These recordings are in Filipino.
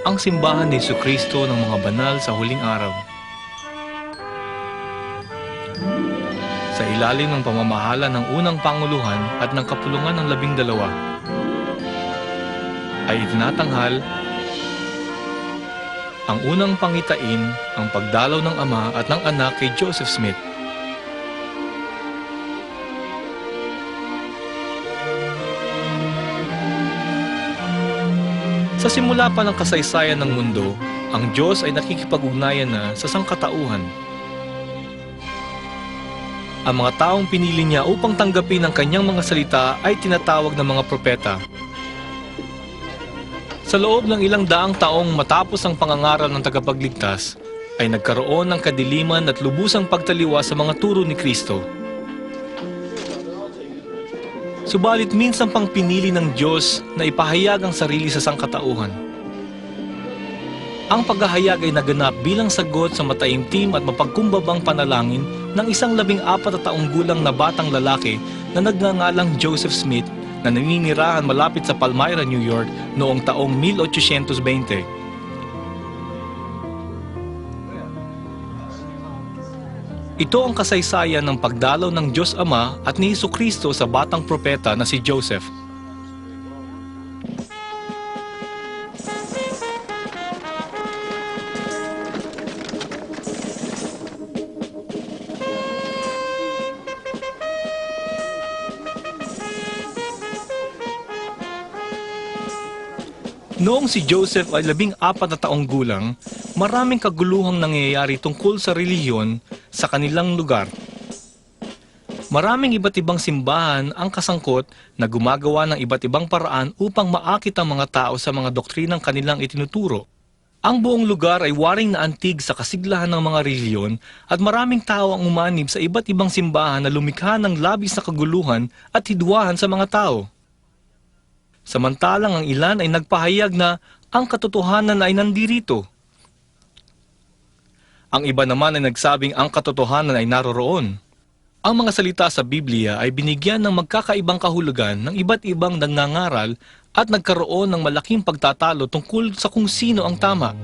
ang simbahan ni Jesucristo ng mga banal sa huling araw. Sa ilalim ng pamamahala ng unang Panguluhan at ng kapulungan ng 12, ay itinatanghal ang unang pangitain, ang pagdalaw ng Ama at ng Anak kay Joseph Smith. Sa simula pa ng kasaysayan ng mundo, ang Diyos ay nakikipag-ugnayan na sa sangkatauhan. Ang mga taong pinili niya upang tanggapin ang kanyang mga salita ay tinatawag na mga propeta. Sa loob ng ilang daang taong matapos ang pangangaral ng tagapagligtas, ay nagkaroon ng kadiliman at lubusang pagtaliwa sa mga turo ni Kristo. Subalit minsan pang pinili ng Diyos na ipahayag ang sarili sa sangkatauhan. Ang paghahayag ay naganap bilang sagot sa mataimtim at mapagkumbabang panalangin ng isang 14 na taong gulang na batang lalaki na nagngangalang Joseph Smith na naninirahan malapit sa Palmyra, New York noong taong 1820. Ito ang kasaysayan ng pagdalaw ng Diyos Ama at ni Jesucristo sa batang propeta na si Joseph. Noong si Joseph ay 14 na taong gulang, maraming kaguluhang nangyayari tungkol sa relihiyon sa kanilang lugar. Maraming iba't ibang simbahan ang kasangkot na gumagawa ng iba't ibang paraan upang maakit ang mga tao sa mga doktrinang kanilang itinuturo. Ang buong lugar ay waring naantig sa kasiglahan ng mga relihiyon at maraming tao ang umanib sa iba't ibang simbahan na lumikha ng labis na kaguluhan at hidwahan sa mga tao. Samantalang ang ilan ay nagpahayag na ang katotohanan ay nandirito. Ang iba naman ay nagsabing ang katotohanan ay naroroon. Ang mga salita sa Biblia ay binigyan ng magkakaibang kahulugan ng iba't ibang nagngangaral at nagkaroon ng malaking pagtatalo tungkol sa kung sino ang tama.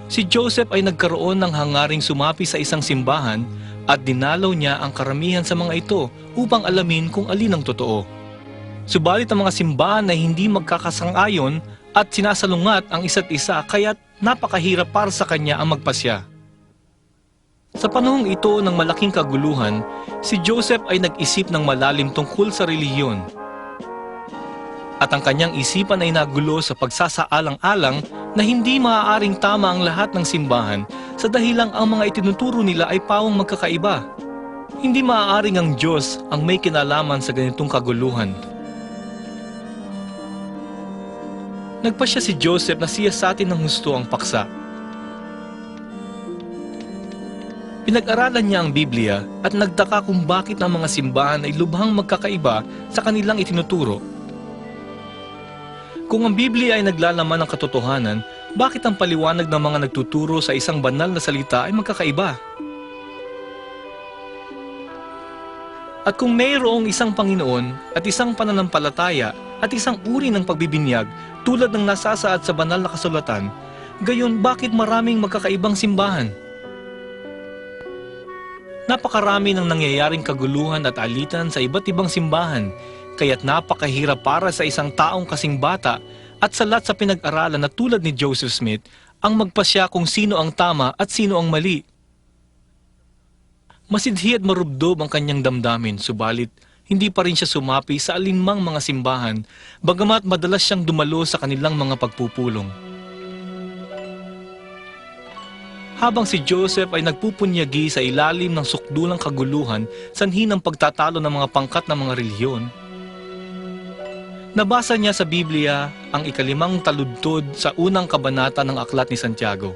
Si Joseph ay nagkaroon ng hangaring sumapi sa isang simbahan at dinalaw niya ang karamihan sa mga ito upang alamin kung alin ang totoo. Subalit ang mga simbahan ay hindi magkakasang-ayon at sinasalungat ang isa't isa kaya't napakahirap para sa kanya ang magpasya. Sa panahong ito ng malaking kaguluhan, si Joseph ay nag-isip ng malalim tungkol sa relihiyon. At ang kanyang isipan ay nagulo sa pagsasaalang-alang na hindi maaaring tama ang lahat ng simbahan sa dahilang ang mga itinuturo nila ay pawang magkakaiba. Hindi maaaring ang Diyos ang may kinalaman sa ganitong kaguluhan. Nagpasya si Joseph na siyasatin ng husto ang paksa. Pinag-aralan niya ang Biblia at nagtaka kung bakit ang mga simbahan ay lubhang magkakaiba sa kanilang itinuturo. Kung ang Biblia ay naglalaman ng katotohanan, bakit ang paliwanag ng mga nagtuturo sa isang banal na salita ay magkakaiba? At kung mayroong isang Panginoon at isang pananampalataya at isang uri ng pagbibinyag tulad ng nasasaad sa banal na kasulatan, gayon bakit maraming magkakaibang simbahan? Napakarami ng nangyayaring kaguluhan at alitan sa iba't ibang simbahan, kaya't napakahirap para sa isang taong kasing bata at salat sa pinag-aralan na tulad ni Joseph Smith ang magpasya kung sino ang tama at sino ang mali. Masidhi at marubdob ang kanyang damdamin, subalit hindi pa rin siya sumapi sa alinmang mga simbahan, bagamat madalas siyang dumalo sa kanilang mga pagpupulong. Habang si Joseph ay nagpupunyagi sa ilalim ng sukdulang kaguluhan sanhi ng pagtatalo ng mga pangkat ng mga relihiyon, nabasa niya sa Biblia ang 5 taludtod sa unang kabanata ng Aklat ni Santiago.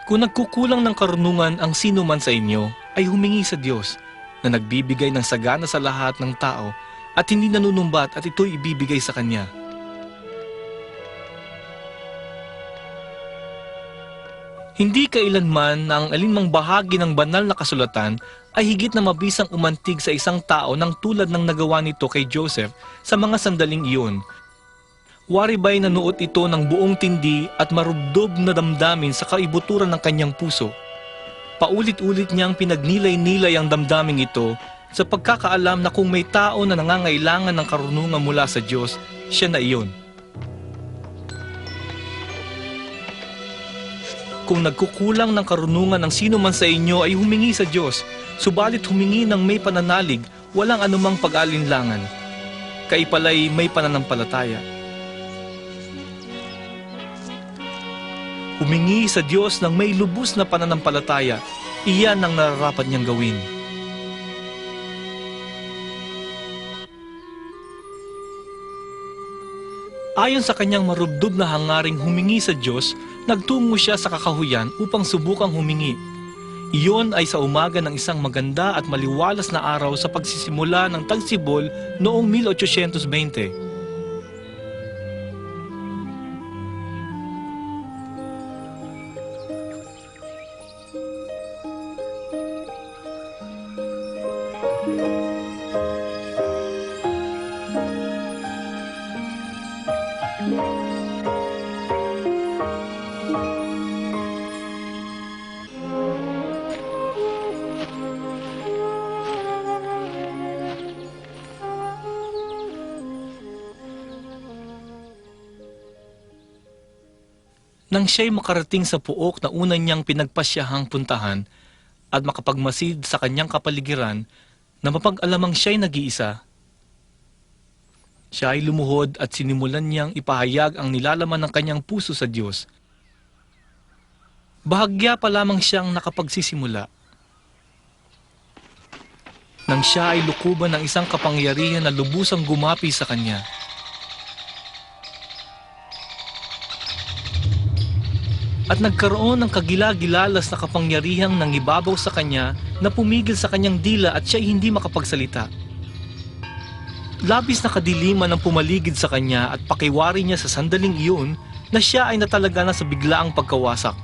Kung nagkukulang ng karunungan ang sino man sa inyo, ay humingi sa Diyos na nagbibigay ng sagana sa lahat ng tao at hindi nanunumbat at ito'y ibibigay sa Kanya. Hindi kailanman na ang alinmang bahagi ng banal na kasulatan ay higit na mabisang umantig sa isang tao ng tulad ng nagawa nito kay Joseph sa mga sandaling iyon. Waribay nanuot ito ng buong tindi at marubdob na damdamin sa kaibuturan ng kanyang puso. Paulit-ulit niyang pinagnilay-nilay ang damdaming ito sa pagkakaalam na kung may tao na nangangailangan ng karunungan mula sa Diyos, siya na iyon. Kung nagkukulang ng karunungan ng sino man sa inyo ay humingi sa Diyos, subalit humingi ng may pananalig, walang anumang pag-alinlangan. Kaipalay may pananampalataya. Humingi sa Diyos ng may lubos na pananampalataya, iyan ang nararapat niyang gawin. Ayon sa kanyang marubdob na hangaring humingi sa Diyos, nagtungo siya sa kakahuyan upang subukang humingi. Iyon ay sa umaga ng isang maganda at maliwalas na araw sa pagsisimula ng tagsibol noong 1820. Nang siya'y makarating sa puok na una niyang pinagpasyahang puntahan at makapagmasid sa kanyang kapaligiran na mapag-alamang siya'y nag-iisa, siya ay lumuhod at sinimulan niyang ipahayag ang nilalaman ng kanyang puso sa Diyos. Bahagya pa lamang siyang nakapagsisimula nang siya ay lukuban ng isang kapangyarihan na lubusang gumapi sa kanya. At nagkaroon ng kagila-gilalas na kapangyarihang nangibabaw sa kanya na pumigil sa kanyang dila at siya'y hindi makapagsalita. Labis na kadiliman ang pumaligid sa kanya at pakiwari niya sa sandaling iyon na siya ay natalaga na sa biglaang pagkawasak.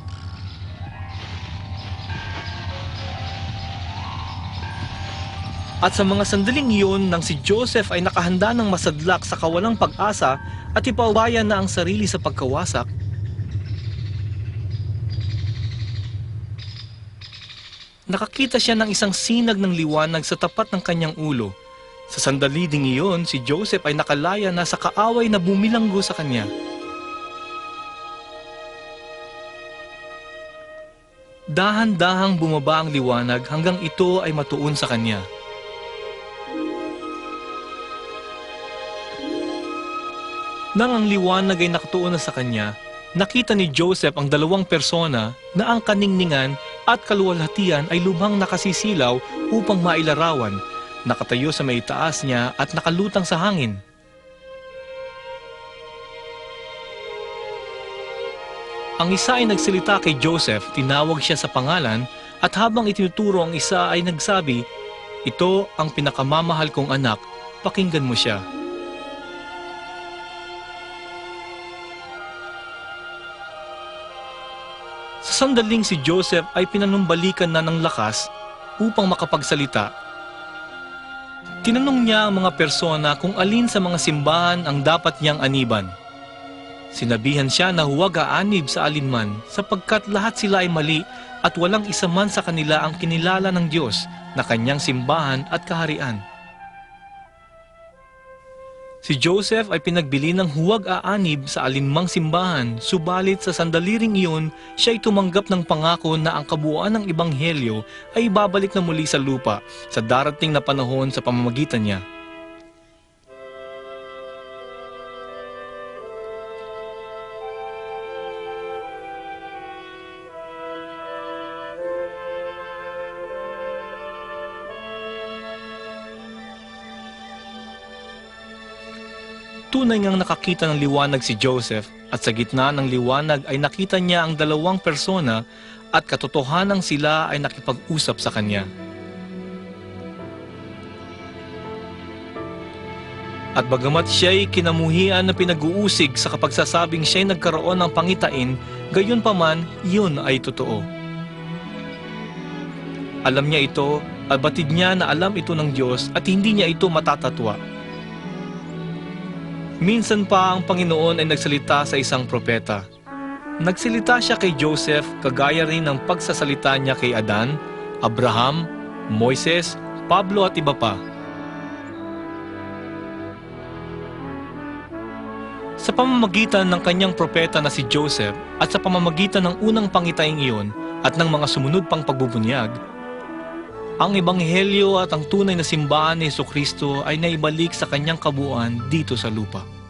At sa mga sandaling iyon nang si Joseph ay nakahanda ng masadlak sa kawalang pag-asa at ipaubaya na ang sarili sa pagkawasak, nakakita siya ng isang sinag ng liwanag sa tapat ng kanyang ulo. Sa sandali ding iyon, si Joseph ay nakalaya na sa kaaway na bumilanggo sa kanya. Dahan-dahang bumaba ang liwanag hanggang ito ay matuon sa kanya. Nang ang liwanag ay nakatuon na sa kanya, nakita ni Joseph ang dalawang persona na ang kaningningan at kaluwalhatian ay lubhang nakasisilaw upang mailarawan, nakatayo sa may taas niya at nakalutang sa hangin. Ang isa ay nagsalita kay Joseph, tinawag siya sa pangalan at habang itinuturo ang isa ay nagsabi, "Ito ang pinakamamahal kong anak, pakinggan mo siya." Sa sandaling si Joseph ay pinanumbalikan na ng lakas upang makapagsalita. Tinanong niya ang mga persona kung alin sa mga simbahan ang dapat niyang aniban. Sinabihan siya na huwag aanib sa alinman sapagkat lahat sila ay mali at walang isa man sa kanila ang kinilala ng Diyos na kanyang simbahan at kaharian. Si Joseph ay pinagbili ng huwag aanib sa alinmang simbahan, subalit sa sandali ring iyon, siya ay tumanggap ng pangako na ang kabuuan ng ebanghelyo ay babalik na muli sa lupa sa darating na panahon sa pamamagitan niya. Tunay ngang nakakita ng liwanag si Joseph at sa gitna ng liwanag ay nakita niya ang dalawang persona at katotohanang sila ay nakipag-usap sa kanya. At bagamat siya'y kinamuhian na pinag-uusig sa kapagsasabing siya'y nagkaroon ng pangitain, gayon pa man, yun ay totoo. Alam niya ito at batid niya na alam ito ng Diyos at hindi niya ito matatatwa. Minsan pa ang Panginoon ay nagsalita sa isang propeta. Nagsalita siya kay Joseph kagaya rin ng pagsasalita niya kay Adan, Abraham, Moises, Pablo at iba pa. Sa pamamagitan ng kanyang propeta na si Joseph at sa pamamagitan ng unang pangitaing iyon at ng mga sumunod pang pagbubunyag, ang Ebanghelyo at ang tunay na simbahan ni Jesucristo ay naibalik sa kanyang kabuuan dito sa lupa.